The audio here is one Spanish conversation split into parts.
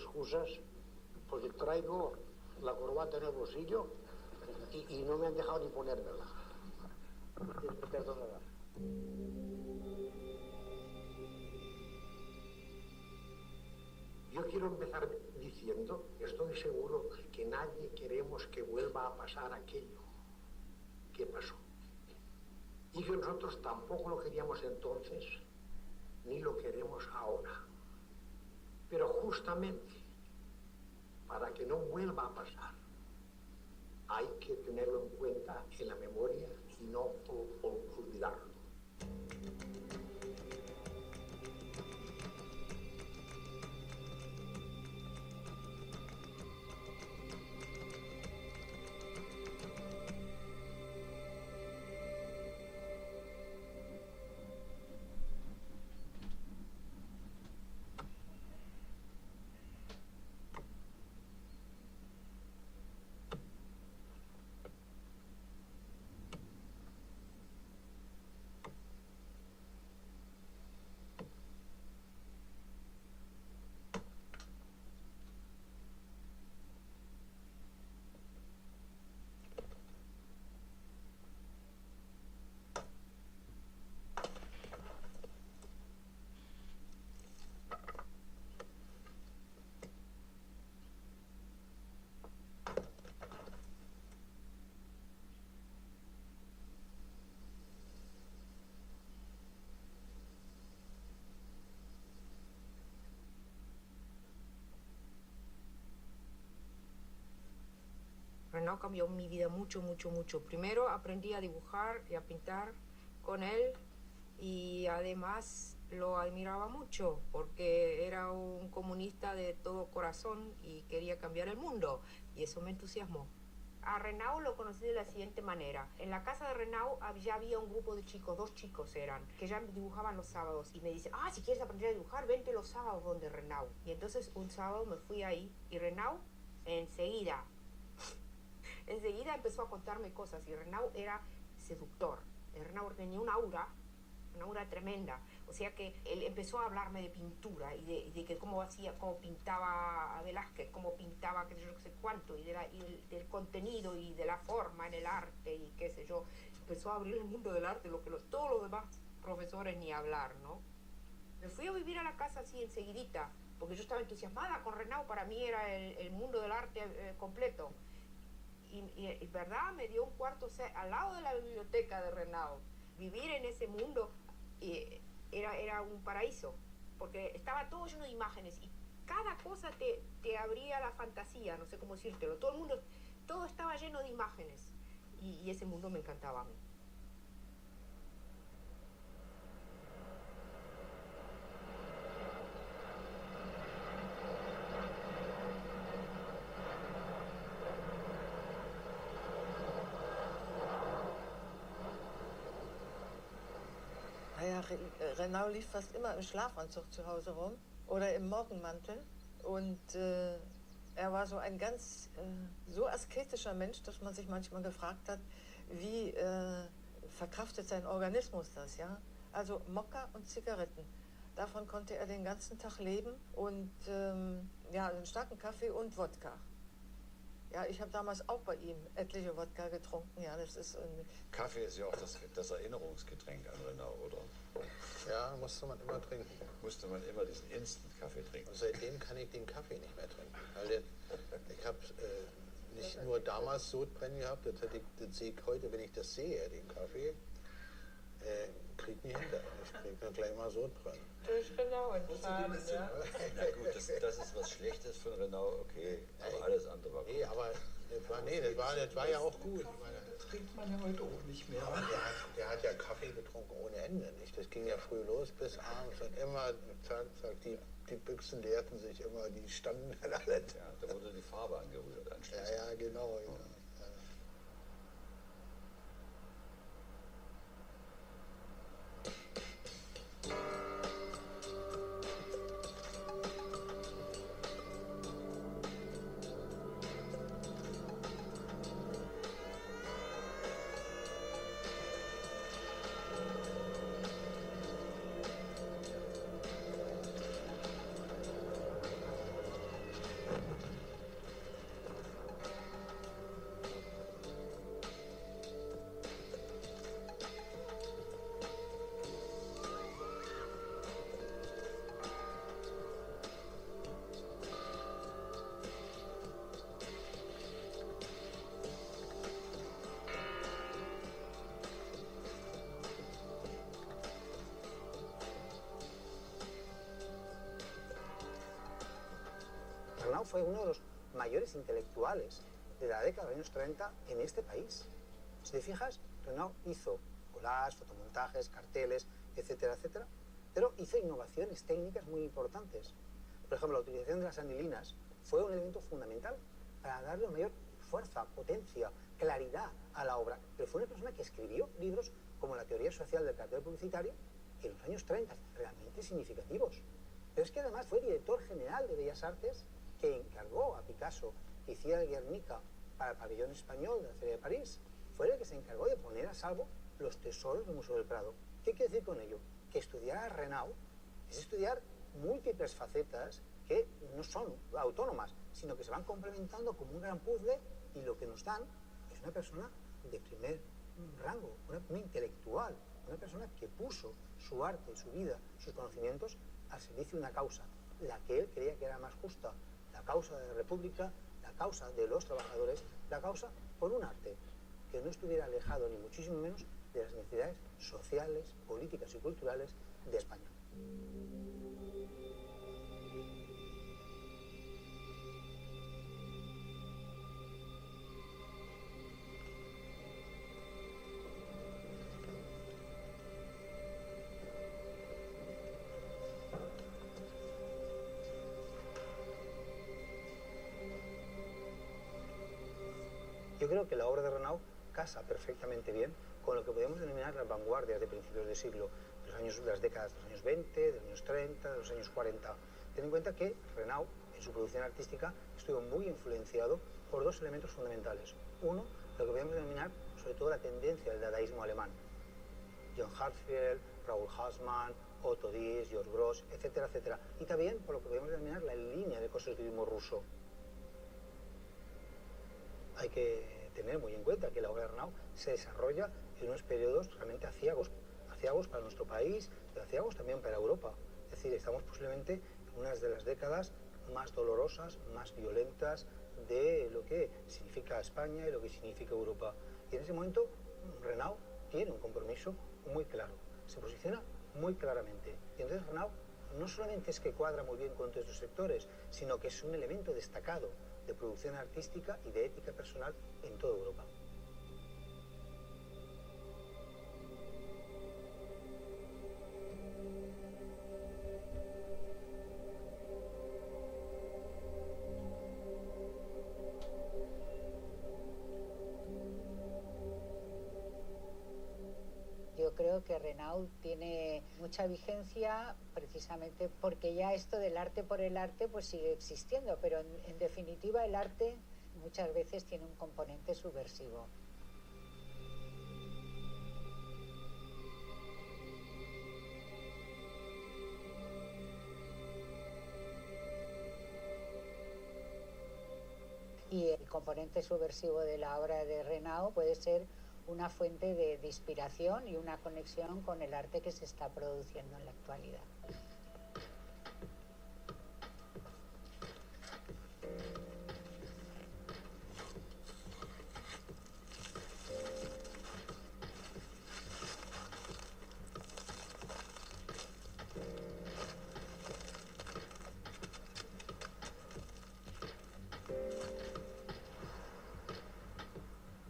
excusas porque traigo la corbata en el bolsillo y no me han dejado ni ponérmela. Tienes que perdonar. Yo quiero empezar diciendo que estoy seguro que nadie queremos que vuelva a pasar aquello que pasó. Y que nosotros tampoco lo queríamos entonces, ni lo queremos ahora. Pero justamente para que no vuelva a pasar, hay que tenerlo en cuenta en la memoria y no olvidarlo. Renaud cambió mi vida mucho, mucho, mucho. Primero aprendí a dibujar y a pintar con él y además lo admiraba mucho porque era un comunista de todo corazón y quería cambiar el mundo y eso me entusiasmó. A Renaud lo conocí de la siguiente manera. En la casa de Renaud ya había un grupo de chicos, 2 chicos eran, que ya dibujaban los sábados y me dicen, si quieres aprender a dibujar, vente los sábados donde Renaud. Y entonces un sábado me fui ahí y Renaud enseguida empezó a contarme cosas y Renaud era seductor. Renaud tenía una aura tremenda. O sea que él empezó a hablarme de pintura y de que cómo pintaba a Velázquez, cómo pintaba qué sé yo, qué sé cuánto, y del contenido y de la forma en el arte y qué sé yo. Empezó a abrir el mundo del arte, lo que todos los demás profesores ni hablar, ¿no? Me fui a vivir a la casa así enseguidita, porque yo estaba entusiasmada con Renaud, para mí era el mundo del arte completo. Y verdad, me dio un cuarto al lado de la biblioteca de Renaud. Vivir en ese mundo era un paraíso, porque estaba todo lleno de imágenes y cada cosa te abría la fantasía, no sé cómo decírtelo. Todo estaba lleno de imágenes y ese mundo me encantaba a mí. Naja, Renaud lief fast immer im Schlafanzug zu Hause rum oder im Morgenmantel. Und er war so ein ganz so asketischer Mensch, dass man sich manchmal gefragt hat, wie verkraftet sein Organismus das, ja? Also Mokka und Zigaretten. Davon konnte er den ganzen Tag leben und ja, einen starken Kaffee und Wodka. Ja, ich habe damals auch bei ihm etliche Wodka getrunken. Ja, das ist Kaffee ist ja auch das Erinnerungsgetränk an Renaud, oder? Ja, musste man immer trinken. Musste man immer diesen Instant-Kaffee trinken. Und seitdem kann ich den Kaffee nicht mehr trinken. Weil ich habe nicht nur damals Sodbrennen gehabt, das sehe ich heute, wenn ich das sehe, den Kaffee, krieg nicht hinter. Ich krieg dann gleich mal Sodbrennen. Durch Renaud entfahren, ja. Na gut, das ist was Schlechtes von Renaud, okay, aber alles andere war gut. Nee, aber das war ja auch gut. Das trinkt man ja heute auch nicht mehr. Aber der hat ja Kaffee getrunken ohne Ende, nicht? Das ging ja früh los bis abends und immer, die Büchsen leerten sich immer, die standen dann alle. Ja, da wurde die Farbe angerührt anschließend. Ja, genau. Ja. Renaud fue uno de los mayores intelectuales de la década de los años 30 en este país. Si te fijas, Renaud hizo collages, fotomontajes, carteles, etcétera, etcétera, pero hizo innovaciones técnicas muy importantes. Por ejemplo, la utilización de las anilinas fue un elemento fundamental para darle mayor fuerza, potencia, claridad a la obra. Pero fue una persona que escribió libros como La teoría social del cartel publicitario en los años 30, realmente significativos. Pero es que además fue director general de Bellas Artes, que encargó a Picasso que hiciera el Guernica para el pabellón español de la Feria de París. Fue el que se encargó de poner a salvo los tesoros del Museo del Prado. ¿Qué quiere decir con ello? Que estudiar a Renaud es estudiar múltiples facetas que no son autónomas, sino que se van complementando como un gran puzzle, y lo que nos dan es una persona de primer rango, una intelectual, una persona que puso su arte, su vida, sus conocimientos al servicio de una causa, la que él creía que era más justa, la causa de la República, la causa de los trabajadores, la causa por un arte que no estuviera alejado ni muchísimo menos de las necesidades sociales, políticas y culturales de España. Yo creo que la obra de Renaud casa perfectamente bien con lo que podemos denominar las vanguardias de principios de siglo, de las décadas de los años 20, de los años 30, de los años 40. Ten en cuenta que Renaud, en su producción artística, estuvo muy influenciado por dos elementos fundamentales. Uno, lo que podemos denominar sobre todo la tendencia del dadaísmo alemán. John Herzfeld, Raoul Hassmann, Otto Dix, George Grosz, etcétera, etcétera. Y también por lo que podemos denominar la línea de constructivismo ruso. Hay que tener muy en cuenta que la obra de Renaud se desarrolla en unos periodos realmente aciagos para nuestro país, pero aciagos también para Europa. Es decir, estamos posiblemente en una de las décadas más dolorosas, más violentas de lo que significa España y lo que significa Europa. Y en ese momento Renaud tiene un compromiso muy claro, se posiciona muy claramente. Y entonces Renaud no solamente es que cuadra muy bien con todos estos sectores, sino que es un elemento destacado de producción artística y de ética personal en toda Europa. Yo creo que Renaud tiene mucha vigencia precisamente porque ya esto del arte por el arte pues sigue existiendo, pero en definitiva el arte muchas veces tiene un componente subversivo. Y el componente subversivo de la obra de Renaud puede ser una fuente de inspiración y una conexión con el arte que se está produciendo en la actualidad.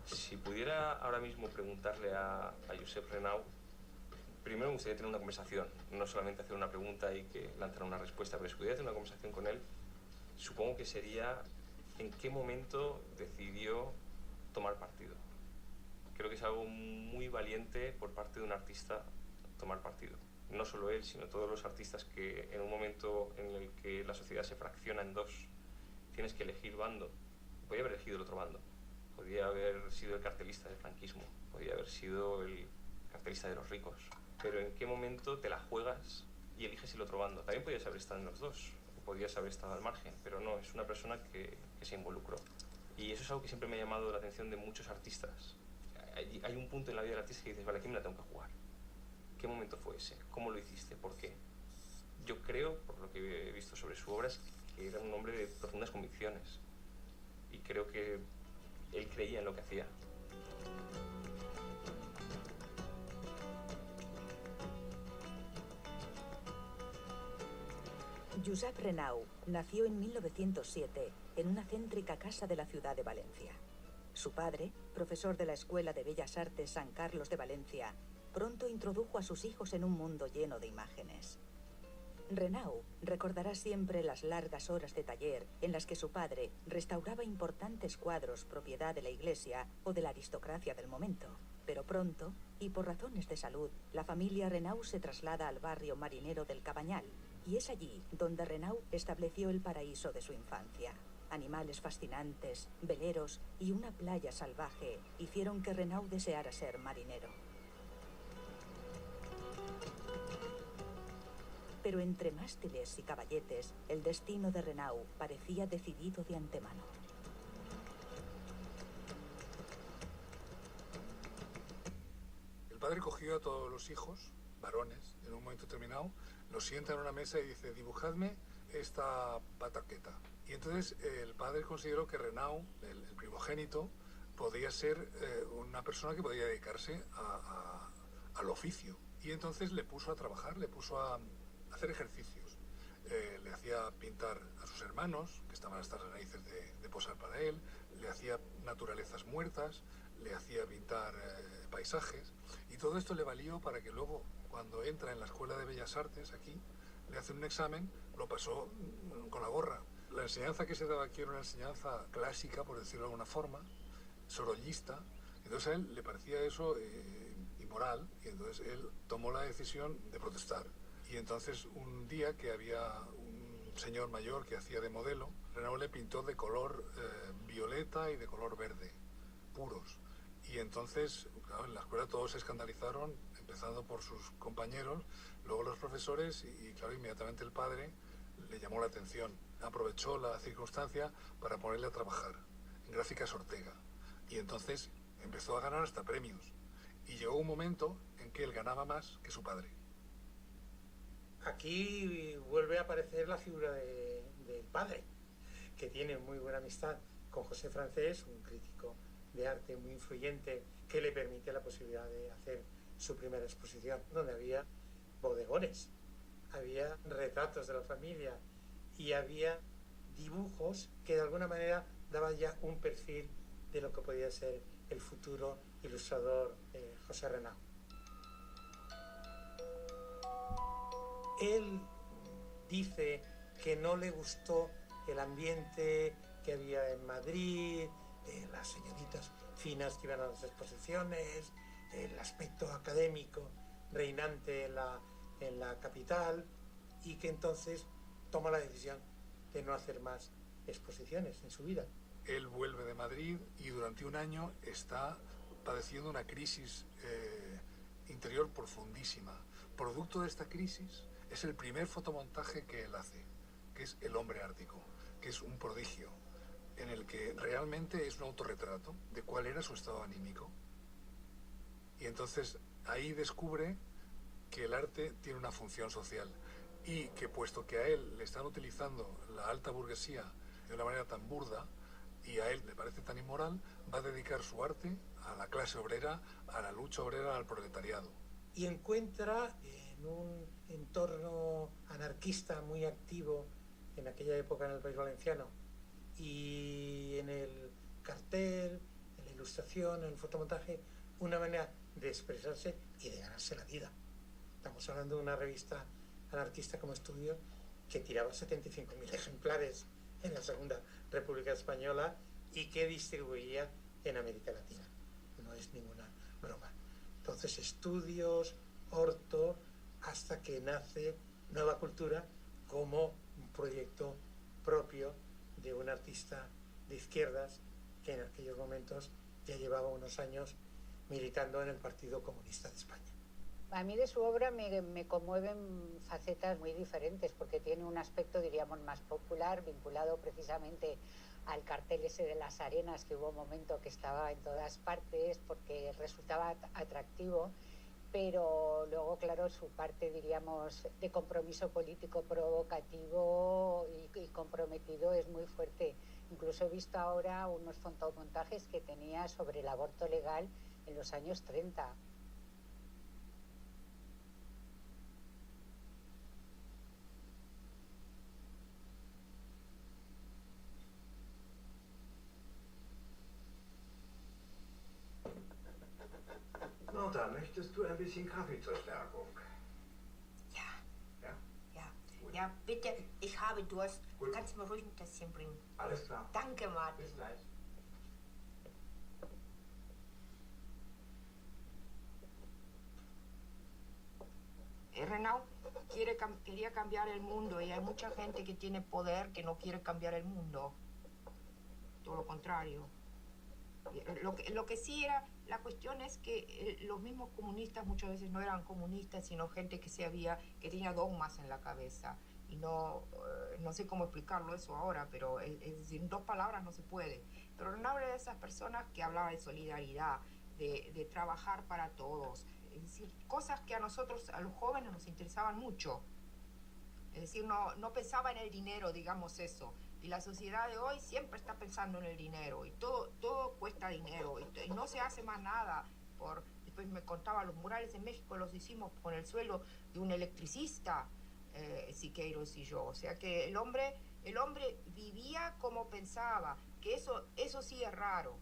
Si pudiera ahora mismo preguntarle a Josep Renaud, primero me gustaría tener una conversación, no solamente hacer una pregunta y que lanzara una respuesta, pero si pudiera tener una conversación con él, supongo que sería en qué momento decidió tomar partido. Creo que es algo muy valiente por parte de un artista tomar partido. No solo él, sino todos los artistas que en un momento en el que la sociedad se fracciona en dos, tienes que elegir bando. Podía haber elegido el otro bando. Podía haber sido el cartelista del franquismo, podía haber sido el cartelista de los ricos. Pero ¿en qué momento te la juegas y eliges el otro bando? También podías haber estado en los dos, o podías haber estado al margen, pero no, es una persona que se involucró. Y eso es algo que siempre me ha llamado la atención de muchos artistas. Hay un punto en la vida del artista que dices, vale, ¿qué me la tengo que jugar? ¿Qué momento fue ese? ¿Cómo lo hiciste? ¿Por qué? Yo creo, por lo que he visto sobre su obra, es que era un hombre de profundas convicciones. Y creo que él creía en lo que hacía. Josep Renau nació en 1907 en una céntrica casa de la ciudad de Valencia. Su padre, profesor de la Escuela de Bellas Artes San Carlos de Valencia, pronto introdujo a sus hijos en un mundo lleno de imágenes. Renau recordará siempre las largas horas de taller en las que su padre restauraba importantes cuadros propiedad de la iglesia o de la aristocracia del momento. Pero pronto, y por razones de salud, la familia Renau se traslada al barrio marinero del Cabanyal, y es allí donde Renau estableció el paraíso de su infancia. Animales fascinantes, veleros y una playa salvaje hicieron que Renau deseara ser marinero. Pero entre mástiles y caballetes, el destino de Renau parecía decidido de antemano. El padre cogió a todos los hijos, varones, en un momento determinado, los sienta en una mesa y dice: dibujadme esta pataqueta. Y entonces el padre consideró que Renau, el primogénito, podía ser una persona que podía dedicarse al oficio. Y entonces le puso a trabajar, le puso a hacer ejercicios. Le hacía pintar a sus hermanos, que estaban hasta las narices de posar para él, le hacía naturalezas muertas, le hacía pintar paisajes, y todo esto le valió para que luego, cuando entra en la Escuela de Bellas Artes aquí, le hacen un examen, lo pasó con la gorra. La enseñanza que se daba aquí era una enseñanza clásica, por decirlo de alguna forma, sorollista. Entonces a él le parecía eso inmoral, y entonces él tomó la decisión de protestar. Y entonces un día que había un señor mayor que hacía de modelo, Renau le pintó de color violeta y de color verde, puros. Y entonces, claro, en la escuela todos se escandalizaron, empezando por sus compañeros, luego los profesores, y claro, inmediatamente el padre le llamó la atención. Aprovechó la circunstancia para ponerle a trabajar en Gráficas Ortega. Y entonces empezó a ganar hasta premios. Y llegó un momento en que él ganaba más que su padre. Aquí vuelve a aparecer la figura del padre, que tiene muy buena amistad con José Francés, un crítico de arte muy influyente, que le permite la posibilidad de hacer su primera exposición, donde había bodegones, había retratos de la familia y había dibujos que de alguna manera daban ya un perfil de lo que podía ser el futuro ilustrador José Renau. Él dice que no le gustó el ambiente que había en Madrid, las señoritas finas que iban a las exposiciones, el aspecto académico reinante en la capital, y que entonces toma la decisión de no hacer más exposiciones en su vida. Él vuelve de Madrid y durante un año está padeciendo una crisis interior profundísima. Producto de esta crisis es el primer fotomontaje que él hace, que es El hombre ártico, que es un prodigio, en el que realmente es un autorretrato de cuál era su estado anímico. Y entonces ahí descubre que el arte tiene una función social y que, puesto que a él le están utilizando la alta burguesía de una manera tan burda y a él le parece tan inmoral, va a dedicar su arte a la clase obrera, a la lucha obrera, al proletariado. Y encuentra en un entorno anarquista muy activo en aquella época en el País Valenciano, y en el cartel, en la ilustración, en el fotomontaje, una manera de expresarse y de ganarse la vida. Estamos hablando de una revista anarquista como Estudio que tiraba 75.000 ejemplares en la Segunda República Española y que distribuía en América Latina. No es ninguna broma. Entonces, Estudios, Orto, hasta que nace Nueva Cultura como un proyecto propio de un artista de izquierdas que en aquellos momentos ya llevaba unos años militando en el Partido Comunista de España. A mí de su obra me conmueven facetas muy diferentes, porque tiene un aspecto, diríamos, más popular, vinculado precisamente al cartel ese de las arenas, que hubo un momento que estaba en todas partes porque resultaba atractivo, pero luego, claro, su parte, diríamos, de compromiso político provocativo y comprometido es muy fuerte. Incluso he visto ahora unos fotomontajes que tenía sobre el aborto legal en los años 30. bisschen Kaffeeverstärkung. Ja, bitte, ich habe Durst. Gut. Kannst du mir ruhig ein Tässchen bringen? Alles klar. Danke, Martin. Bis gleich. Renaud quería cambiar el mundo y hay mucha gente que tiene poder que no quiere cambiar el mundo. Todo lo contrario. Lo que sí era, la cuestión es que los mismos comunistas muchas veces no eran comunistas, sino gente que tenía dogmas en la cabeza. Y no sé cómo explicarlo eso ahora, pero es decir, en 2 palabras no se puede. Pero Renaud era de esas personas que hablaba de solidaridad, de trabajar para todos. Es decir, cosas que a nosotros, a los jóvenes, nos interesaban mucho. Es decir, no pensaba en el dinero, digamos eso. Y la sociedad de hoy siempre está pensando en el dinero. Y todo cuesta dinero. Y no se hace más nada. Después me contaba, los murales en México los hicimos con el sueldo de un electricista, Siqueiros y yo. O sea que el hombre vivía como pensaba. Que eso sí es raro.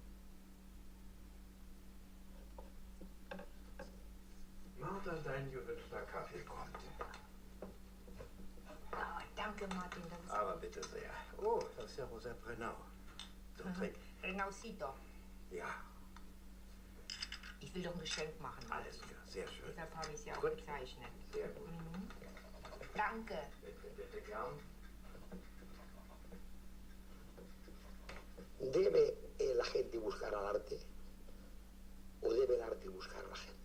Martha, dein gewünschter Kaffee kommt. Oh, danke, Martin. Aber bitte sehr. Oh, das ist ja Josep Renaud. Zum Trinken. Renaudcito. Ja. Ich will doch ein Geschenk machen. Alles klar, sehr schön. Deshalb habe ich es ja auch Gut. gezeichnet. Sehr gut. Danke. Bitte gern. ¿Debe la gente buscar al arte o debe el arte buscar a la gente?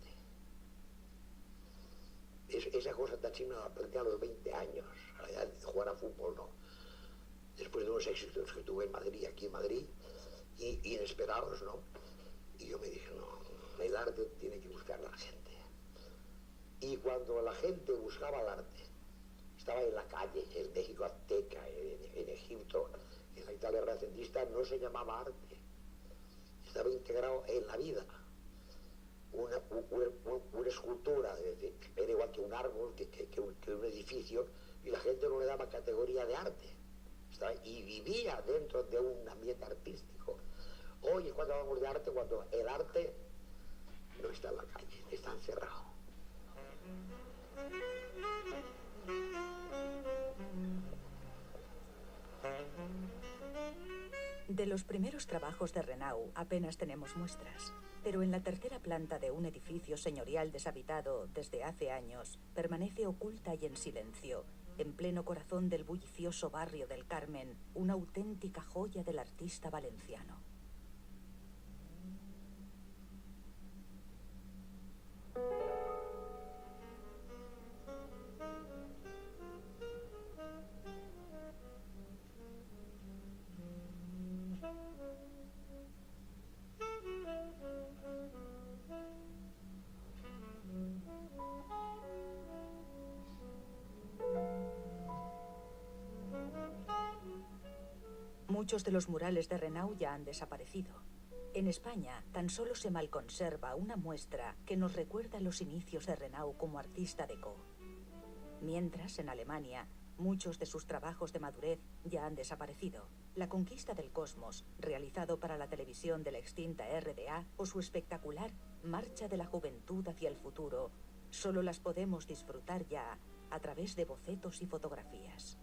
Esa cosa tan china la planteé a los 20 años, a la edad de jugar a fútbol, ¿no? Después de unos éxitos que tuve en Madrid, aquí en Madrid, y inesperados, ¿no? Y yo me dije, no, el arte tiene que buscar a la gente. Y cuando la gente buscaba el arte, estaba en la calle, en México azteca, en Egipto, en la Italia renacentista, no se llamaba arte. Estaba integrado en la vida. Una escultura, era igual que un árbol, que un edificio, y la gente no le daba categoría de arte. Y vivía dentro de un ambiente artístico. Hoy es cuando hablamos de arte, cuando el arte no está en la calle, está encerrado. De los primeros trabajos de Renaud apenas tenemos muestras, pero en la tercera planta de un edificio señorial deshabitado desde hace años permanece oculta y en silencio, en pleno corazón del bullicioso barrio del Carmen, una auténtica joya del artista valenciano. Muchos de los murales de Renaud ya han desaparecido. En España tan solo se malconserva una muestra que nos recuerda los inicios de Renaud como artista déco. Mientras, en Alemania, muchos de sus trabajos de madurez ya han desaparecido. La conquista del cosmos, realizado para la televisión de la extinta RDA, o su espectacular Marcha de la Juventud hacia el Futuro, solo las podemos disfrutar ya a través de bocetos y fotografías.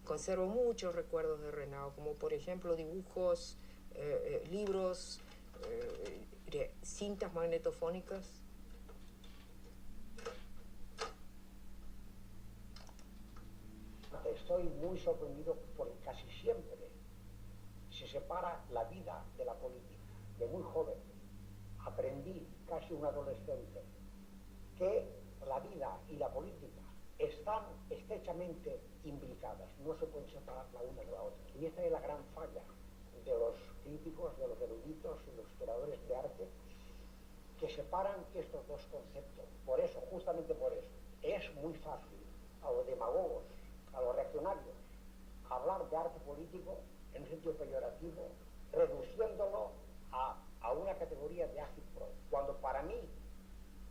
Conservo muchos recuerdos de Renaud, como por ejemplo dibujos, libros, cintas magnetofónicas. Estoy muy sorprendido porque casi siempre se separa la vida de la política. De muy joven aprendí, casi un adolescente, que la vida y la política están estrechamente imbricadas, no se pueden separar la una de la otra. Y esta es la gran falla de los críticos, de los eruditos y los historiadores de arte, que separan estos dos conceptos. Por eso, justamente por eso, es muy fácil a los demagogos, a los reaccionarios, hablar de arte político en un sentido peyorativo, reduciéndolo a una categoría de agitprop, cuando para mí,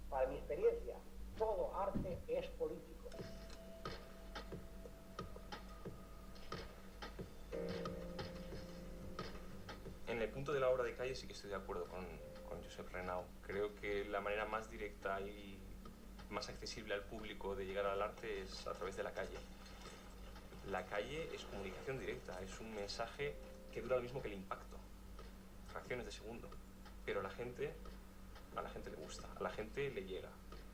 para mi experiencia, todo arte es político. En el punto de la obra de calle sí que estoy de acuerdo con Josep Renau. Creo que la manera más directa y más accesible al público de llegar al arte es a través de la calle. La calle es comunicación directa, es un mensaje que dura lo mismo que el impacto, fracciones de segundo. Pero a la gente le gusta, a la gente le llega.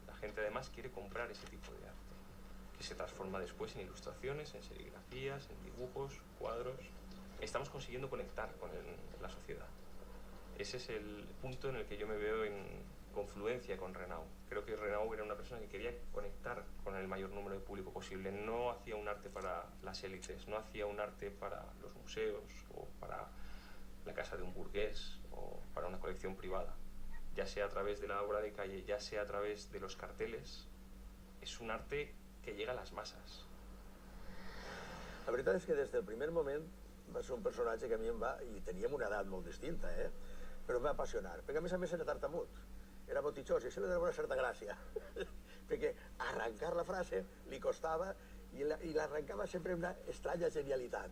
La gente además quiere comprar ese tipo de arte, que se transforma después en ilustraciones, en serigrafías, en dibujos, cuadros. Estamos consiguiendo conectar con la sociedad. Ese es el punto en el que yo me veo en confluencia con Renau. Creo que Renau era una persona que quería conectar con el mayor número de público posible. No hacía un arte para las élites, no hacía un arte para los museos o para la casa de un burgués o para una colección privada. Ya sea a través de la obra de calle, ya sea a través de los carteles, és un arte que llega a les masses. La veritat és que des del primer moment va ser un personatge que a mi em va, i teníem una edat molt distinta, però em va apassionar, perquè a més era tartamut, era botitxós, i això li donava una certa gràcia, perquè arrencar la frase li costava i l'arrencava sempre amb una estranya genialitat,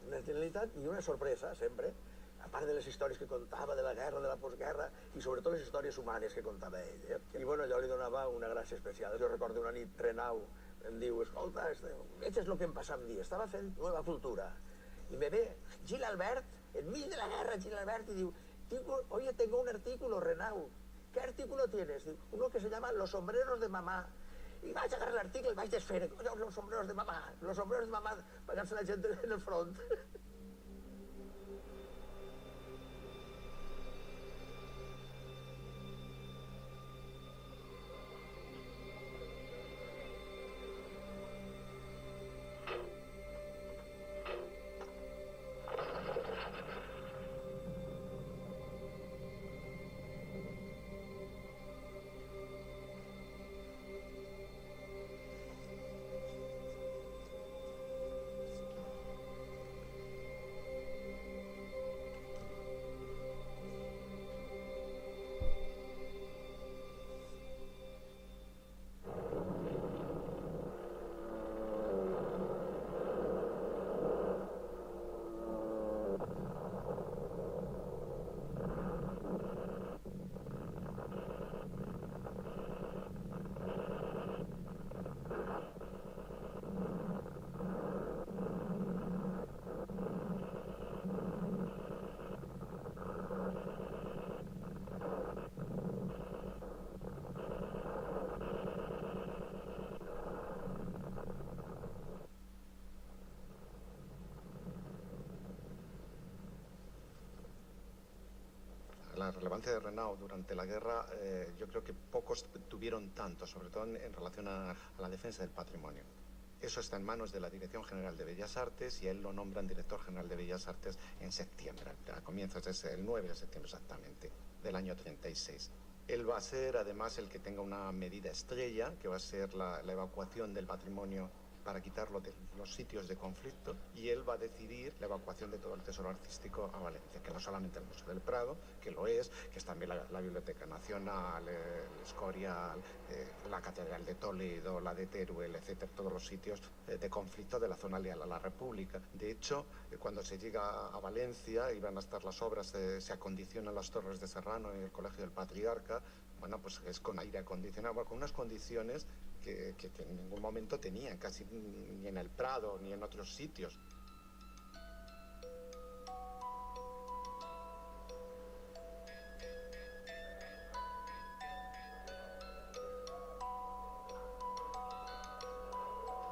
una genialitat i una sorpresa, sempre, a part de les històries que contava, de la guerra, de la postguerra, i sobretot les històries humanes que contava ell. I bueno, allò li donava una gràcia especial. Jo recordo una nit Renau em diu, escolta, veig el que em passa amb dia, estava fent Nueva Cultura, y me ve Gil Albert, en mig de la guerra, Gil Albert, y digo, oye, tengo un artículo, Renau. ¿Qué artículo tienes? Digo, uno que se llama Los sombreros de mamá. Y vaig a agarrar l'article i vaig desfer, los sombreros de mamá, pagant-se la gent en el front. La relevancia de Renau durante la guerra, yo creo que pocos tuvieron tanto, sobre todo en relación a la defensa del patrimonio. Eso está en manos de la Dirección General de Bellas Artes y él lo nombran director general de Bellas Artes en septiembre, a comienzos, es el 9 de septiembre exactamente, del año 36. Él va a ser además el que tenga una medida estrella, que va a ser la evacuación del patrimonio para quitarlo de los sitios de conflicto, y él va a decidir la evacuación de todo el tesoro artístico a Valencia, que no solamente el Museo del Prado, que lo es también la Biblioteca Nacional, el Escorial, la Catedral de Toledo, la de Teruel, etcétera, todos los sitios de conflicto de la zona leal a la República. De hecho, cuando se llega a Valencia y van a estar las obras, se acondicionan las torres de Serrano en el Colegio del Patriarca, bueno, pues es con aire acondicionado, con unas condiciones que en ningún momento tenían, casi ni en el Prado ni en otros sitios.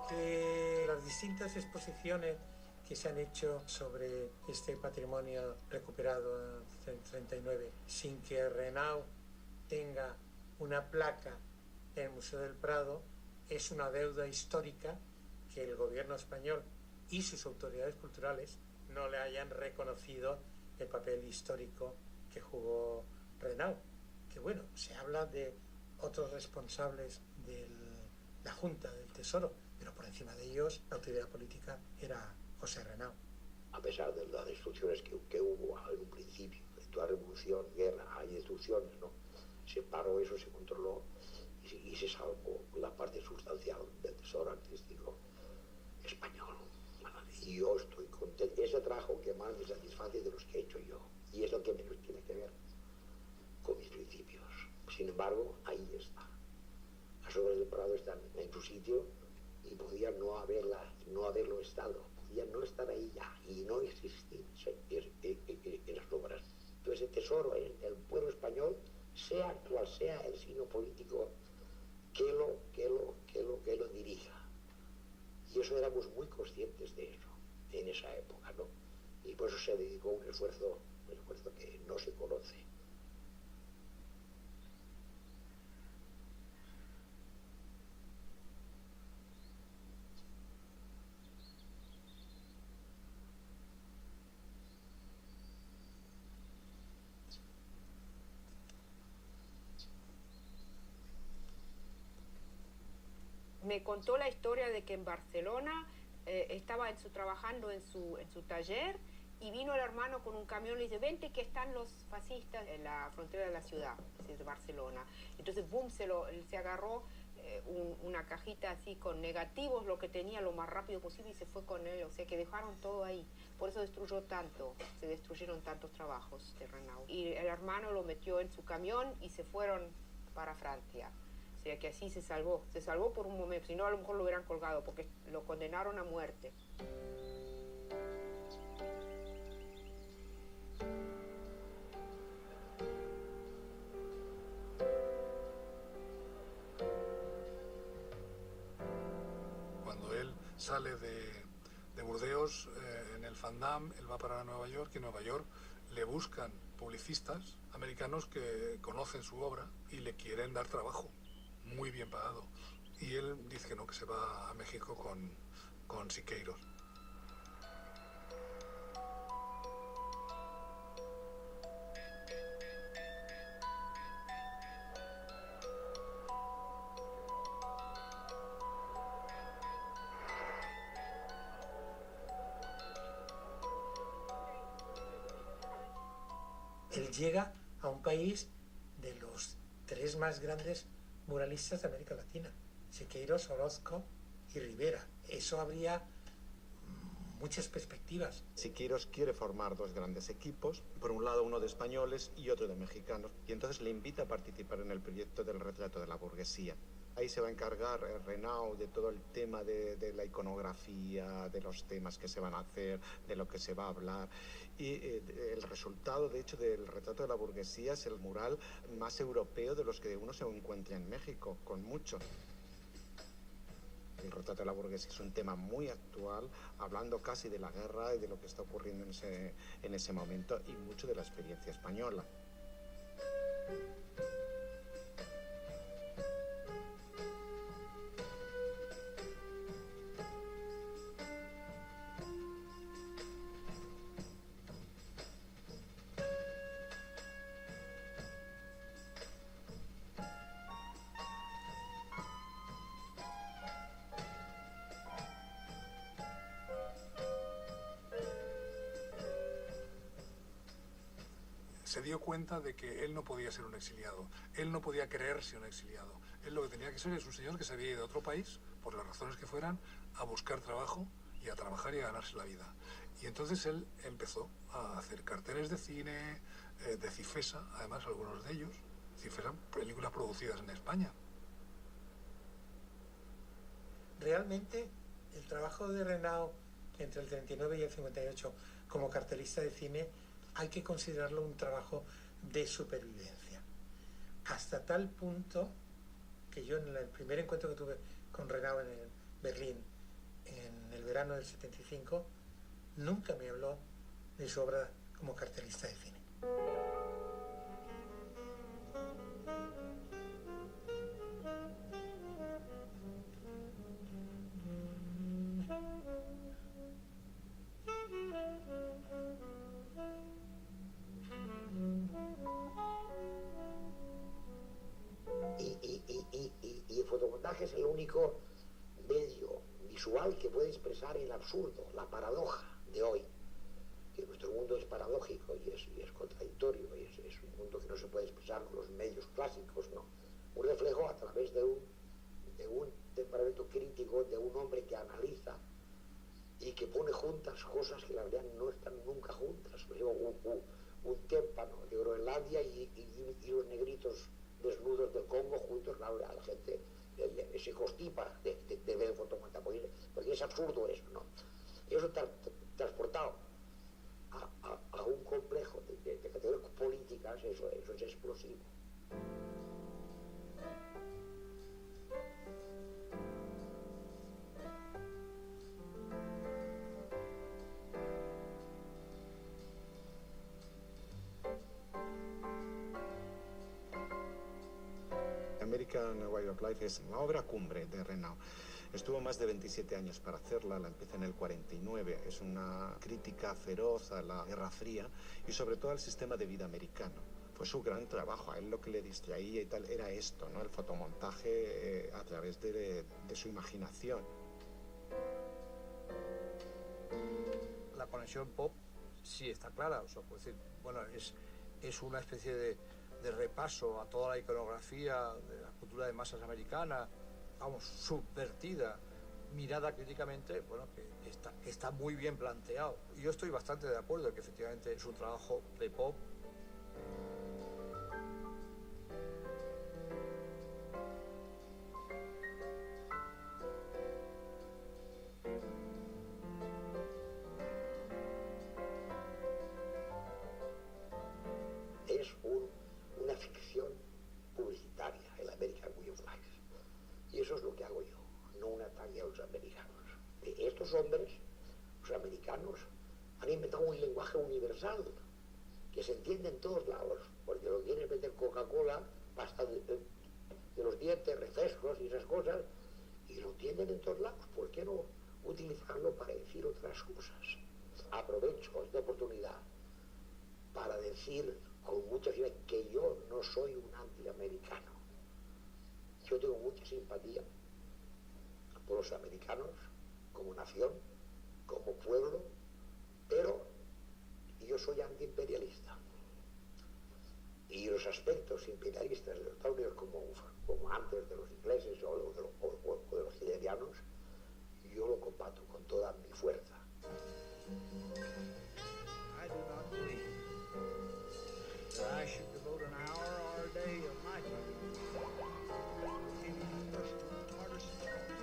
Que las distintas exposiciones que se han hecho sobre este patrimonio recuperado en el 39, sin que Renau tenga una placa en el Museo del Prado, es una deuda histórica que el gobierno español y sus autoridades culturales no le hayan reconocido el papel histórico que jugó Renau. Que bueno, se habla de otros responsables de la Junta del Tesoro, pero por encima de ellos la autoridad política era José Renau. A pesar de las destrucciones que hubo en un principio, de toda revolución, guerra, hay destrucciones, ¿no? Se paró eso, se controló y y se salvó la parte sustancial del tesoro artístico español. Y yo estoy contento. Es el trabajo que más me satisface de los que he hecho yo. Y es lo que menos tiene que ver con mis principios. Sin embargo, ahí está. Las obras de Prado están en su sitio y podían no haberlo estado. Podían no estar ahí ya y no existir en las obras. Entonces el tesoro en el pueblo español, sea cual sea el signo político que lo dirija. Y eso éramos muy conscientes de eso en esa época, ¿no? Y por eso se dedicó un esfuerzo que no se conoce. Me contó la historia de que en Barcelona estaba trabajando en su taller y vino el hermano con un camión y le dice, vente que están los fascistas en la frontera de la ciudad, de Barcelona. Entonces, boom, se agarró una cajita así con negativos, lo que tenía lo más rápido posible y se fue con él. O sea que dejaron todo ahí. Por eso se destruyeron tantos trabajos de Renaud. Y el hermano lo metió en su camión y se fueron para Francia. O sea que así se salvó por un momento, si no a lo mejor lo hubieran colgado porque lo condenaron a muerte. Cuando él sale de Burdeos en el Van Damme, él va para Nueva York y en Nueva York le buscan publicistas americanos que conocen su obra y le quieren dar trabajo. Muy bien pagado. Y él dice que no, que se va a México con Siqueiros. Él llega a un país de los 3 más grandes muralistas de América Latina, Siqueiros, Orozco y Rivera. Eso habría muchas perspectivas. Siqueiros quiere formar 2 grandes equipos, por un lado uno de españoles y otro de mexicanos, y entonces le invita a participar en el proyecto del retrato de la burguesía. Ahí se va a encargar Renaud de todo el tema de la iconografía, de los temas que se van a hacer, de lo que se va a hablar. Y el resultado, de hecho, del retrato de la burguesía es el mural más europeo de los que uno se encuentra en México, con mucho. El retrato de la burguesía es un tema muy actual, hablando casi de la guerra y de lo que está ocurriendo en ese momento y mucho de la experiencia española. Se dio cuenta de que él no podía ser un exiliado, él no podía creerse un exiliado. Él lo que tenía que ser es un señor que se había ido a otro país, por las razones que fueran, a buscar trabajo y a trabajar y a ganarse la vida. Y entonces él empezó a hacer carteles de cine, de Cifesa, además algunos de ellos, Cifesa, películas producidas en España. Realmente el trabajo de Renaud entre el 39 y el 58 como cartelista de cine hay que considerarlo un trabajo de supervivencia. Hasta tal punto que yo en el primer encuentro que tuve con Renaud en Berlín en el verano del 75, nunca me habló de su obra como cartelista de cine. Y el fotomontaje es el único medio visual que puede expresar el absurdo, la paradoja de hoy. Que nuestro mundo es paradójico y es contradictorio, y es un mundo que no se puede expresar con los medios clásicos, ¿no? un reflejo a través de un temperamento crítico, de un hombre que analiza y que pone juntas cosas que la verdad no están nunca juntas. Por ejemplo, un témpano de Groenlandia y los negritos desnudos del Congo juntos, la gente se constipa de ver fotomontaje, porque es absurdo eso, ¿no? Eso transportado a un complejo de categorías políticas, eso es explosivo. American Way of Life es la obra cumbre de Renaud. Estuvo más de 27 años para hacerla, la empieza en el 49. Es una crítica feroz a la Guerra Fría y sobre todo al sistema de vida americano. Fue su gran trabajo, a él lo que le distraía y tal era esto, ¿no? El fotomontaje a través de su imaginación. La conexión pop sí está clara, o sea, puedo decir, bueno, es una especie de repaso a toda la iconografía de la cultura de masas americana, vamos, subvertida, mirada críticamente, bueno, que está muy bien planteado. Y yo estoy bastante de acuerdo que efectivamente es un trabajo de pop. Es una ficción publicitaria, el American Way of Life. Y eso es lo que hago yo, no un ataque a los americanos. Estos hombres, los americanos, han inventado un lenguaje universal que se entiende en todos lados, porque lo quieres meter Coca-Cola, pasta de los dientes, refrescos y esas cosas, y lo entienden en todos lados. ¿Por qué no utilizarlo para decir otras cosas? Aprovecho esta oportunidad para decir con mucha claridad que yo no soy un antiamericano. Yo tengo mucha simpatía por los americanos como nación, como pueblo, pero yo soy antiimperialista. Y los aspectos imperialistas de los Estados Unidos, como antes de los ingleses o de los hitlerianos, yo lo combato con toda mi fuerza. I do not believe that I should devote an hour or a day of my time to any personal partisan cause.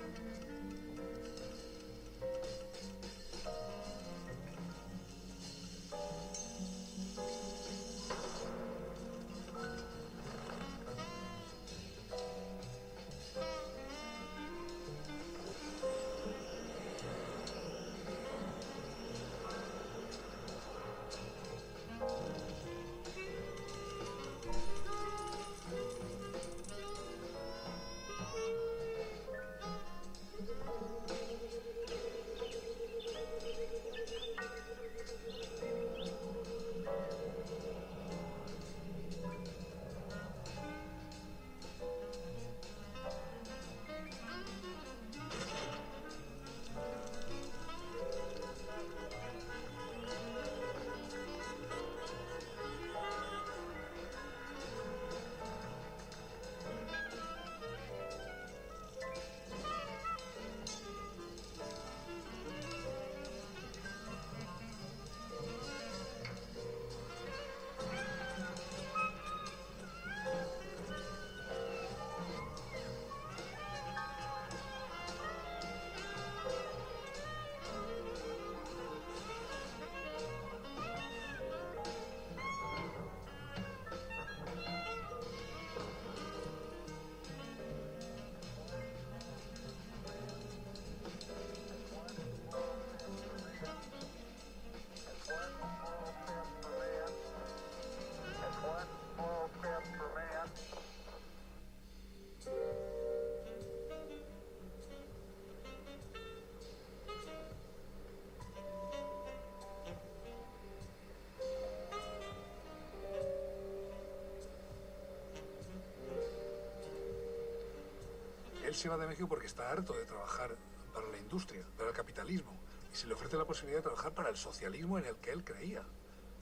Él se va de México porque está harto de trabajar para la industria, para el capitalismo, y se le ofrece la posibilidad de trabajar para el socialismo en el que él creía.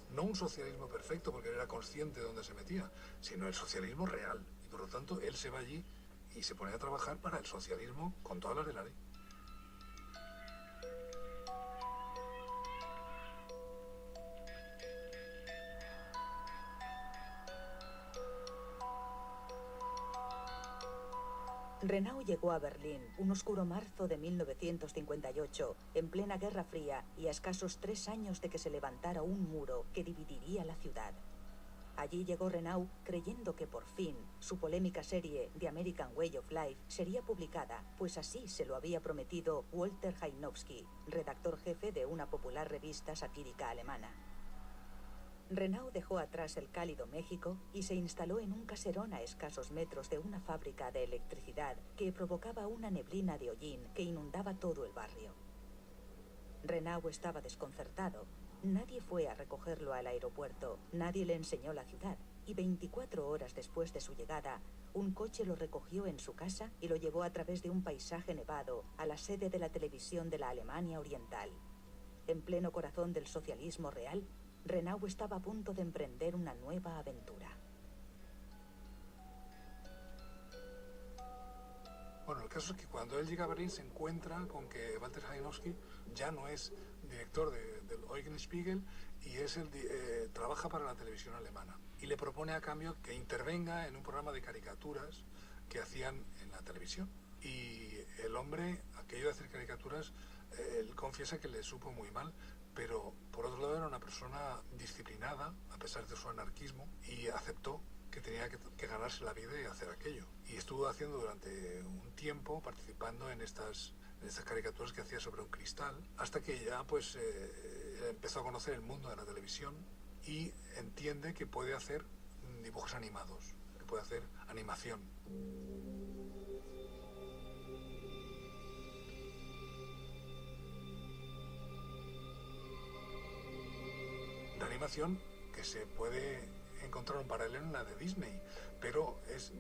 No un socialismo perfecto porque él era consciente de dónde se metía, sino el socialismo real, Y por lo tanto, él se va allí y se pone a trabajar para el socialismo con todas las de la ley. Renau llegó a Berlín un oscuro marzo de 1958, en plena Guerra Fría y a escasos 3 años de que se levantara un muro que dividiría la ciudad. Allí llegó Renau creyendo que por fin su polémica serie The American Way of Life sería publicada, pues así se lo había prometido Walter Hajnowski, redactor jefe de una popular revista satírica alemana. Renau dejó atrás el cálido México y se instaló en un caserón a escasos metros de una fábrica de electricidad que provocaba una neblina de hollín que inundaba todo el barrio. Renau estaba desconcertado. Nadie fue a recogerlo al aeropuerto, nadie le enseñó la ciudad, y 24 horas después de su llegada, un coche lo recogió en su casa y lo llevó a través de un paisaje nevado a la sede de la televisión de la Alemania Oriental. En pleno corazón del socialismo real, Renau estaba a punto de emprender una nueva aventura. Bueno, el caso es que cuando él llega a Berlín se encuentra con que Walter Hajnowski ya no es director del Eulenspiegel y es trabaja para la televisión alemana. Y le propone a cambio que intervenga en un programa de caricaturas que hacían en la televisión. Y el hombre, aquello de hacer caricaturas, él confiesa que le supo muy mal, pero por otro lado era una persona disciplinada, a pesar de su anarquismo, y aceptó que tenía que ganarse la vida y hacer aquello. Y estuvo haciendo durante un tiempo, participando en estas caricaturas que hacía sobre un cristal, hasta que ya pues empezó a conocer el mundo de la televisión y entiende que puede hacer dibujos animados, que puede hacer animación. La animación que se puede encontrar un paralelo en la de Disney, pero es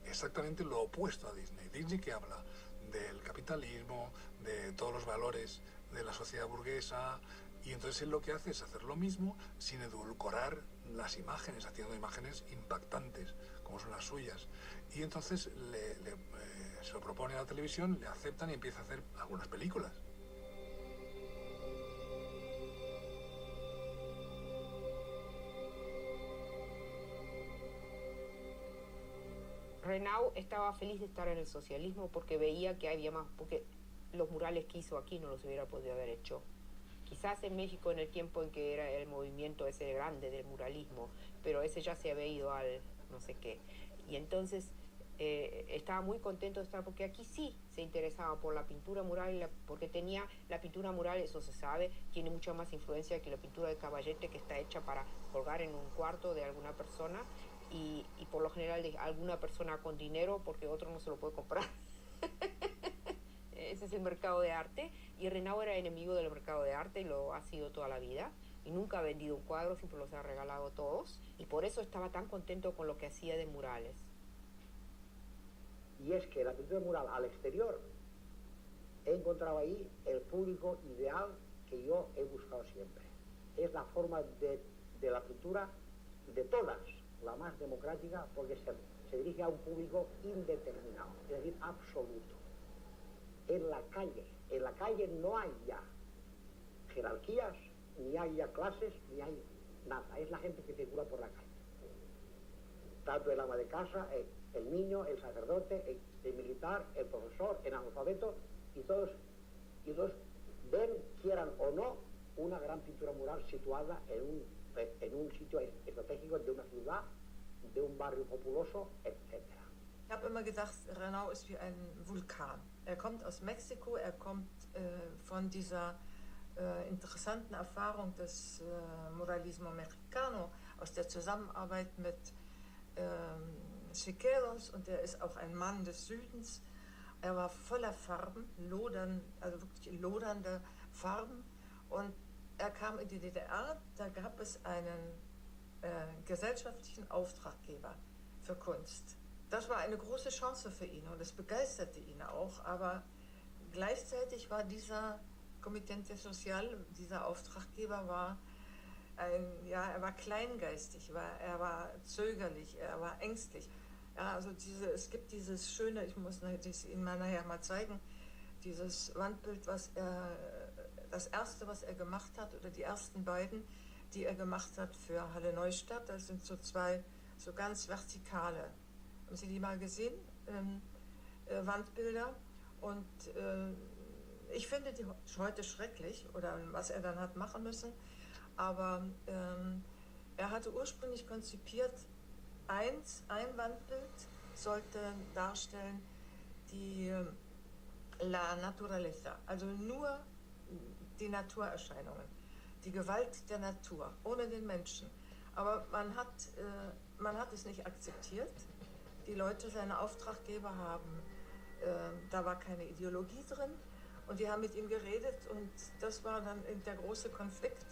exactamente lo opuesto a Disney. Disney que habla del capitalismo, de todos los valores de la sociedad burguesa, y entonces él lo que hace es hacer lo mismo sin edulcorar las imágenes, haciendo imágenes impactantes, como son las suyas. Y entonces se lo propone a la televisión, le aceptan y empieza a hacer algunas películas. Renau estaba feliz de estar en el socialismo porque veía que había más, porque los murales que hizo aquí no los hubiera podido haber hecho. Quizás en México en el tiempo en que era el movimiento ese grande del muralismo, pero ese ya se había ido al no sé qué. Y entonces estaba muy contento de estar, porque aquí sí se interesaba por la pintura mural, porque tenía la pintura mural, eso se sabe, tiene mucha más influencia que la pintura de caballete, que está hecha para colgar en un cuarto de alguna persona, y por lo general de alguna persona con dinero, porque otro no se lo puede comprar. Ese es el mercado de arte, y Renau era enemigo del mercado de arte y lo ha sido toda la vida, y nunca ha vendido un cuadro, siempre los ha regalado todos, y por eso estaba tan contento con lo que hacía de murales. Y es que la pintura mural al exterior, he encontrado ahí el público ideal que yo he buscado siempre. Es la forma de la pintura de todas, la más democrática, porque se dirige a un público indeterminado, es decir, absoluto. En la calle no hay ya jerarquías, ni hay ya clases, ni hay nada. Es la gente que circula por la calle. Tanto el ama de casa, el niño, el sacerdote, el militar, el profesor, el analfabeto, y todos ven, quieran o no, una gran pintura mural situada en un sitio estratégico de una ciudad, de un barrio populoso, etc. Ich habe immer gedacht, Renau ist wie ein Vulkan. Er kommt aus Mexiko, er kommt von dieser interessanten Erfahrung des Muralismo Mexicano, aus der Zusammenarbeit mit Siqueiros, und er ist auch ein Mann des Südens. Er war voller Farben, also wirklich lodernde Farben, und er kam in die DDR, da gab es einen gesellschaftlichen Auftraggeber für Kunst. Das war eine große Chance für ihn und es begeisterte ihn auch, aber gleichzeitig war dieser Comitente Social, dieser Auftraggeber war er war kleingeistig, er war zögerlich, er war ängstlich. Ja, also es gibt dieses schöne, ich muss das Ihnen mal nachher mal zeigen, dieses Wandbild, das erste, was er gemacht hat, oder die ersten beiden, die er gemacht hat für Halle Neustadt. Das sind so zwei, so ganz vertikale. Haben Sie die mal gesehen? Wandbilder. Und ich finde die heute schrecklich, oder was er dann hat machen müssen. Aber er hatte ursprünglich konzipiert, ein Wandbild sollte darstellen die La Naturaleza, also nur die Naturerscheinungen, die Gewalt der Natur, ohne den Menschen. Aber man hat es nicht akzeptiert. Die Leute, seine Auftraggeber da war keine Ideologie drin, und die haben mit ihm geredet, und das war dann der große Konflikt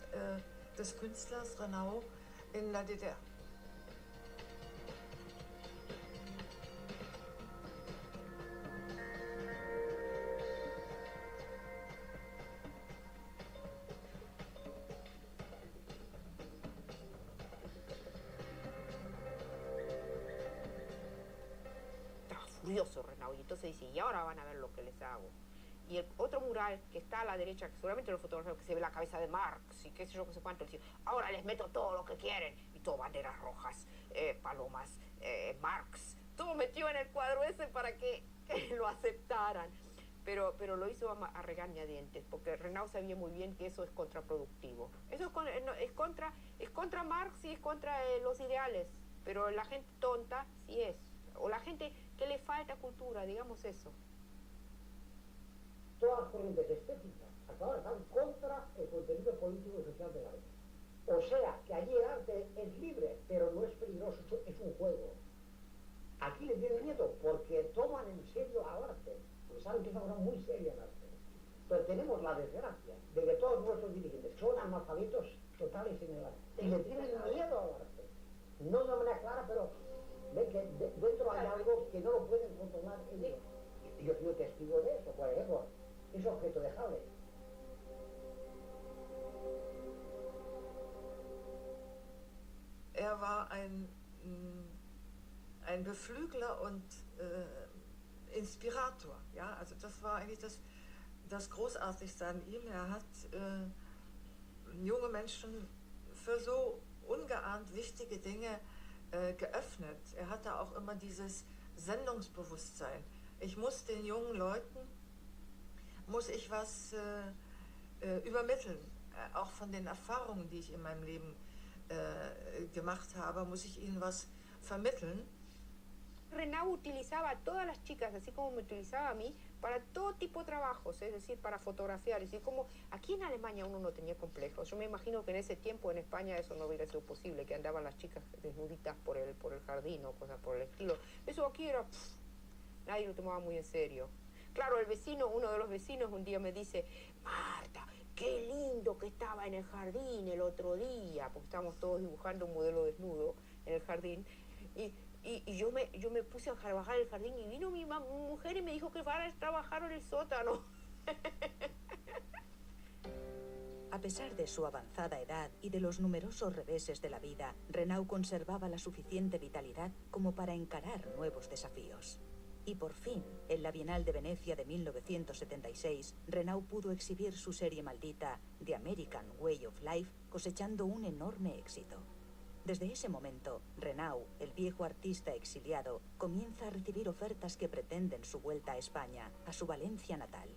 des Künstlers Renau in der DDR. Furioso Renau, y entonces dice, y ahora van a ver lo que les hago. Y el otro mural que está a la derecha, que seguramente lo fotografiaron, que se ve la cabeza de Marx y qué sé yo, qué sé cuánto, dice, ahora les meto todo lo que quieren, y todo banderas rojas, palomas, Marx, todo metido en el cuadro ese para que lo aceptaran. Pero lo hizo a regañadientes, porque Renau sabía muy bien que eso es contraproductivo. Eso es contra Marx y es contra los ideales, pero la gente tonta sí es, o la gente que le falta cultura, digamos eso. Todas las corrientes estéticas hasta ahora están contra el contenido político y social del arte. O sea, que allí el arte es libre, pero no es peligroso, es un juego. Aquí le tienen miedo porque toman en serio al arte, porque saben que es una cosa muy seria el arte. Pero tenemos la desgracia de que todos nuestros dirigentes son analfabetos totales en el arte. Y le tienen miedo al arte. No de una manera clara, pero ven que dentro hay algo que no lo pueden controlar ellos. Y yo he sido testigo de eso, por ejemplo, es objeto de Halle. Er war ein Beflügler und Inspirator. Ja? Also das war eigentlich das Großartigste an ihm. Er hat junge Menschen für so ungeahnt wichtige Dinge geöffnet. Er hatte auch immer dieses Sendungsbewusstsein. Ich muss den jungen Leuten, muss ich was übermitteln. Auch von den Erfahrungen, die ich in meinem Leben gemacht habe, muss ich ihnen was vermitteln. Renau utilizaba a todas las chicas, así como me utilizaba a mí, para todo tipo de trabajos, es decir, para fotografiar. Es decir, como aquí en Alemania uno no tenía complejos. Yo me imagino que en ese tiempo en España eso no hubiera sido posible, que andaban las chicas desnuditas por el jardín o cosas por el estilo. Eso aquí era, nadie lo tomaba muy en serio. Claro, uno de los vecinos un día me dice, Marta, qué lindo que estaba en el jardín el otro día, porque estábamos todos dibujando un modelo desnudo en el jardín, y yo me puse a trabajar en el jardín, y vino mi mujer y me dijo que fuera a trabajar en el sótano. A pesar de su avanzada edad y de los numerosos reveses de la vida, Renau conservaba la suficiente vitalidad como para encarar nuevos desafíos. Y por fin, en la Bienal de Venecia de 1976, Renau pudo exhibir su serie maldita The American Way of Life, cosechando un enorme éxito. Desde ese momento, Renau, el viejo artista exiliado, comienza a recibir ofertas que pretenden su vuelta a España, a su Valencia natal.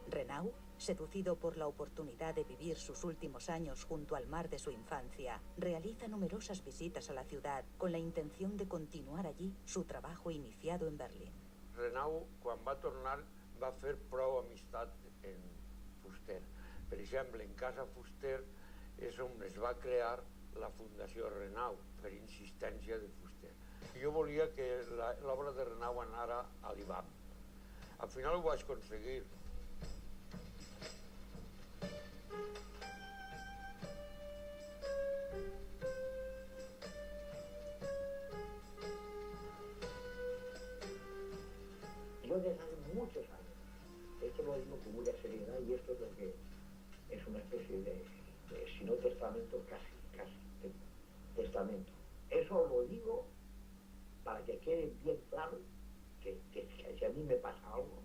Renau, seducido por la oportunidad de vivir sus últimos años junto al mar de su infancia, realiza numerosas visitas a la ciudad con la intención de continuar allí su trabajo iniciado en Berlín. Renau, quan va tornar, va fer prou amistat en Fuster. Per exemple, en Casa Fuster és on es va crear la Fundació Renau, per insistència de Fuster. Jo volia que l'obra de Renau anara a l'IBAM. Al final ho vaig aconseguir. Yo desde hace muchos años, esto lo digo con mucha seriedad, y esto es lo que es una especie de si no testamento, casi testamento. Eso lo digo para que quede mí me pasa algo,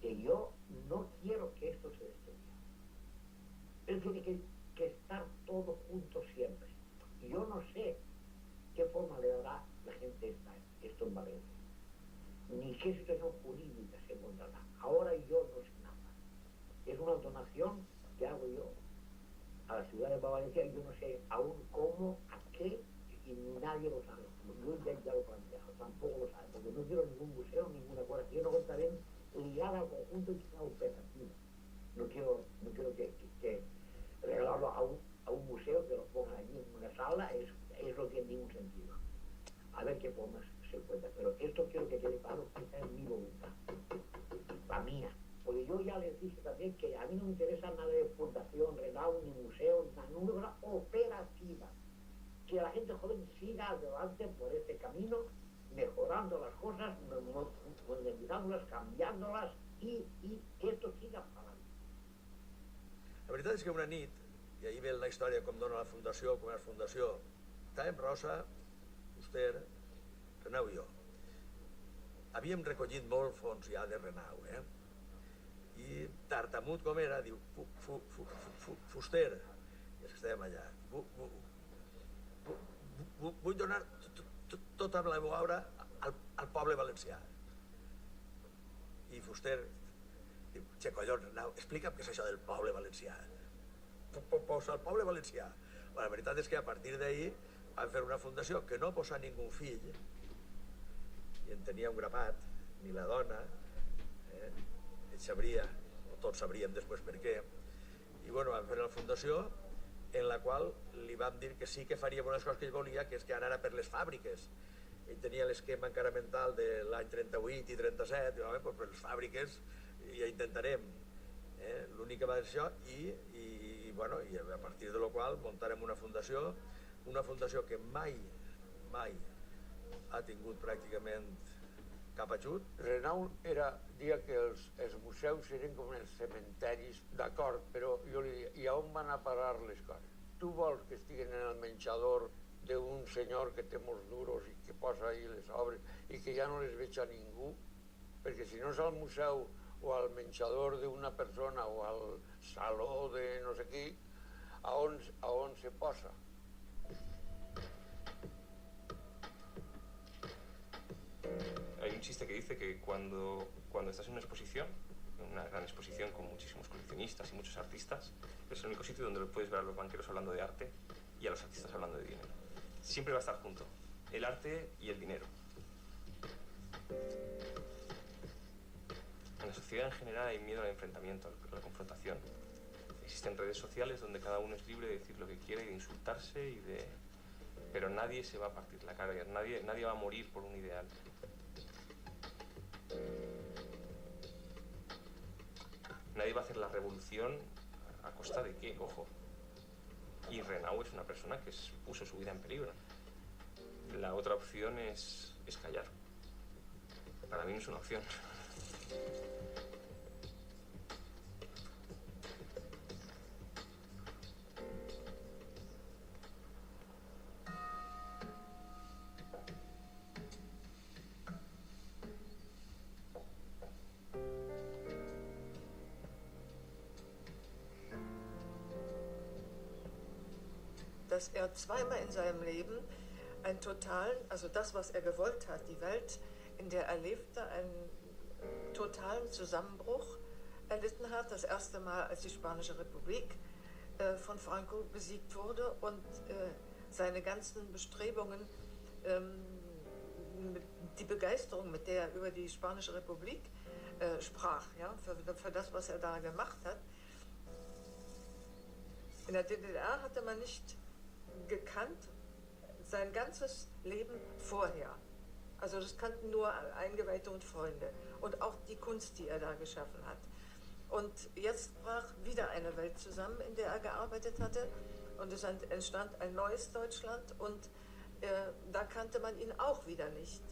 que yo no quiero que esto se destruya. Él tiene que estar todo junto siempre. Yo no sé qué forma le dará la gente esto en Valencia, ni qué situación jurídica se encontrará. Ahora yo no sé nada. Es una donación que hago yo a la ciudad de Valencia y yo no sé aún cómo, a qué, y nadie lo sabe. Yo ya lo he planteado, tampoco lo sabe, porque no quiero ningún museo, ninguna cosa. Quiero que está bien ligada al conjunto y que sea operativa. No quiero que regalarlo a un museo, que lo pongan allí en una sala, eso no tiene ningún sentido. A ver qué formas se encuentra. Pero esto quiero que quede claro, que esa es mi voluntad, la mía. Porque yo ya les dije también que a mí no me interesa nada de fundación, Renau, ni museo, nada, una cosa operativa. Que la gente joven siga adelante por este camino, mejorando las cosas, modernizándolas, cambiándolas y que esto siga para adelante. La veritat és que una nit, i ahir ve la història com dona la fundació, com és fundació, estàvem Rosa, Fuster, Renau i jo. Havíem recollit molt fons ja de Renau, i tartamut com era, diu, Fuster, i és que estàvem allà, vull donar tota la meva obra al poble valencià. I Fuster diu, che, collons, Renau, explica'm què és això del poble valencià. Posa el poble valencià. La veritat és que a partir d'ahir vam fer una fundació que no posa ningú fill, i en tenia un grapat, ni la dona, ell sabria, o tots sabríem després per què, i bueno, vam fer la fundació en la qual li vam dir que sí que faríem unes coses que ell volia, que és que anara per les fàbriques. Ell tenia l'esquema encara mental de l'any 38 i 37, i doncs per les fàbriques ja intentarem. L'únic que va dir això, i a partir de la qual muntarem una fundació que mai ha tingut pràcticament cap ajut. Renau dia que els museus eren com els cementeris, d'acord, però jo li dic, i on van a parar les coses? Tu vols que estiguen en el menjador d'un senyor que té molts duros i que posa ahí les obres i que ja no les veig a ningú? Perquè si no és al museu o al menjador d'una persona o al saló de no sé qui, a on se posa? Hay un chiste que dice que cuando estás en una exposición, una gran exposición con muchísimos coleccionistas y muchos artistas, es el único sitio donde puedes ver a los banqueros hablando de arte y a los artistas hablando de dinero. Siempre va a estar junto, el arte y el dinero. En la sociedad en general hay miedo al enfrentamiento, a la confrontación. Existen redes sociales donde cada uno es libre de decir lo que quiere y de insultarse pero nadie se va a partir la cara, nadie va a morir por un ideal. Nadie va a hacer la revolución a costa de qué, ojo. Y Renau es una persona que puso su vida en peligro. La otra opción es callar. Para mí no es una opción. Dass er zweimal in seinem Leben einen totalen, also das, was er gewollt hat, die Welt, in der er lebte, einen totalen Zusammenbruch erlitten hat. Das erste Mal, als die Spanische Republik von Franco besiegt wurde und seine ganzen Bestrebungen, die Begeisterung, mit der er über die Spanische Republik sprach, ja, für das, was er da gemacht hat. In der DDR hatte man nicht gekannt sein ganzes Leben vorher. Also das kannten nur Eingeweihte und Freunde und auch die Kunst, die er da geschaffen hat. Und jetzt brach wieder eine Welt zusammen, in der er gearbeitet hatte, und es entstand ein neues Deutschland, und da kannte man ihn auch wieder nicht.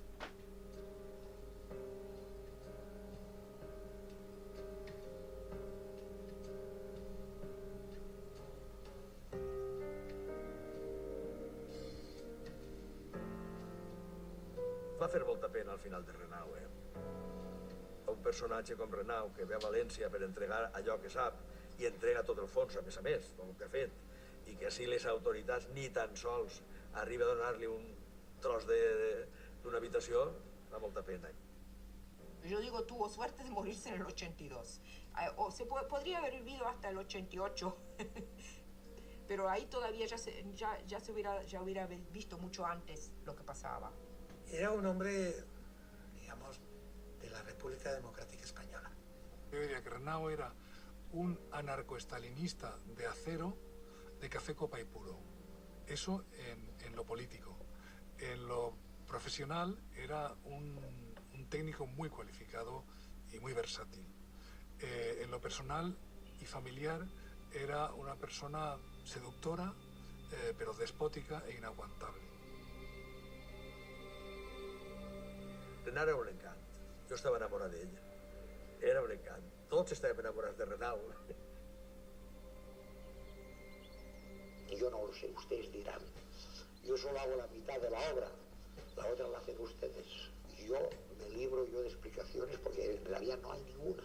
Va fer molta pena al final de Renau, personatge com Renau, que ve a València per entregar allò que sap i entrega tot el fons, a més, el que ha fet, i que així les autoritats ni tan sols arriba a donar-li un tros d'una habitació, da molta pena. Yo digo, tuvo suerte de morirse en el 82. O podría haber vivido hasta el 88. Pero ahí todavía ya hubiera visto mucho antes lo que pasaba. Era un hombre, digamos, de la República Democrática Española. Yo diría que Renau era un anarcoestalinista de acero, de café, copa y puro. Eso en lo político. En lo profesional era un técnico muy cualificado y muy versátil. En lo personal y familiar era una persona seductora, pero despòtica e inaguantable. Renau era un encant. Jo estava enamorat d'ella. Era un encant. Tots estàvem enamorats de Renau. Yo no lo sé, ustedes dirán. Yo solo hago la mitad de la obra, la otra la hacen ustedes. Yo me libro de explicaciones porque en realidad no hay ninguna.